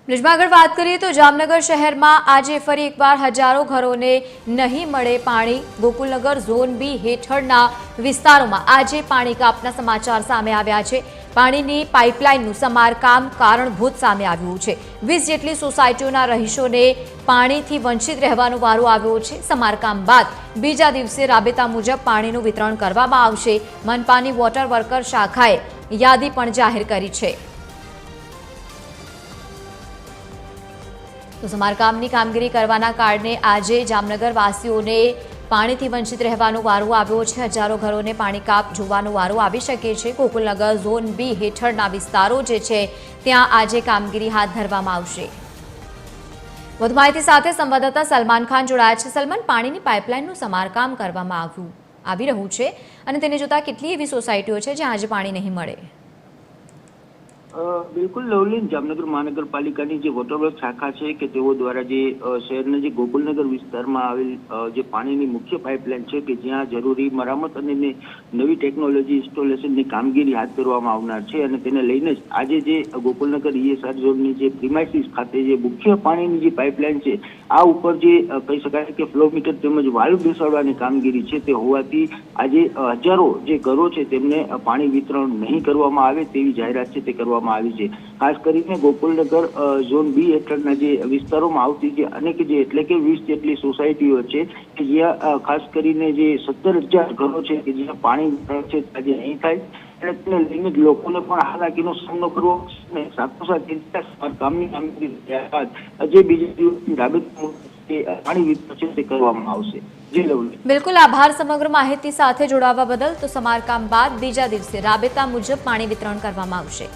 ન્યૂઝમાં આગળ વાત કરીએ તો જામનગર શહેરમાં આજે ફરી એકવાર હજારો ઘરોને નહીં મળે પાણી। ગોકુલનગર ઝોન બી હેઠળના વિસ્તારોમાં આજે પાણી કાપના સમાચાર સામે આવ્યા છે। પાણીની પાઇપલાઇનનું સમારકામ કારણભૂત સામે આવ્યું છે। 20 જેટલી સોસાયટીઓના રહીશોને પાણીથી વંચિત રહેવાનો વારો આવ્યો છે। સમારકામ બાદ બીજા દિવસે રાબેતા મુજબ પાણીનું વિતરણ કરવામાં આવશે। મનપાની વોટર વર્કર શાખાએ યાદી પણ જાહેર કરી છે। તો સમારકામની કામગીરી કરવાના કારણે આજે જામનગર વાસીઓને પાણીથી વંચિત રહેવાનો વારો આવ્યો છે। હજારો ઘરોને પાણી કાપ જોવાનો વારો આવી શકે છે। ગોકુલનગર ઝોન બી હેઠળના વિસ્તારો જે છે ત્યાં આજે કામગીરી હાથ ધરવામાં આવશે। વધુ માહિતી સાથે સંવાદદાતા સલમાન ખાન જોડાયા છે। સલમાન, પાણીની પાઇપલાઇનનું સમારકામ કરવામાં આવી રહ્યું છે અને તેને જોતા કેટલી એવી સોસાયટીઓ છે જ્યાં આજે પાણી નહીં મળે? બિલકુલ લવલીન, જામનગર મહાનગરપાલિકાની જે વોટર વર્ક શાખા છે કે તેઓ દ્વારા જે શહેરના જે ગોકુલનગર વિસ્તારમાં આવેલ જે પાણીની મુખ્ય પાઇપલાઇન છે કે જ્યાં જરૂરી મરામત અને નવી ટેકનોલોજી ઇન્સ્ટોલેશનની કામગીરી હાથ ધરવામાં આવનાર છે અને તેને લઈને જ આજે જે ગોકુલનગર ESR ઝોનની જે પ્રિમાઇસીસ ખાતે જે મુખ્ય પાણીની જે પાઇપલાઇન છે આ ઉપર જે કહી શકાય કે ફ્લો મીટર તેમજ વાલ્વ બેસાડવાની કામગીરી છે તે હોવાથી આજે હજારો જે ઘરો છે તેમને પાણી વિતરણ નહીં કરવામાં આવે તેવી જાહેરાત છે તે કરવામાં આવી છે। ખાસ કરીને ગોકુલનગર ઝોન બી હેઠળના જે વિસ્તારોમાં આવતી જે અનેક જે એટલે કે 20 જેટલી સોસાયટીઓ છે કે જ્યાં ખાસ કરીને જે 17,000 ઘરો છે કે જ્યાં પાણી વિતરણ છે આજે નહીં થાય અને તેને લઈને લોકોને પણ હાલાકીનો સામનો કરવો પડશે। સાથોસાથ કામની કામગીરી થયા બાદ જે બીજા દિવસની રાબેતા પાણી વિતરણ છે તે કરવામાં આવશે। બિલકુલ, આભાર સમગ્ર માહિતી સાથે જોડાવા બદલ। તો સમારકામ બાદ બીજા દિવસે રાબેતા મુજબ પાણી વિતરણ કરવામાં આવશે।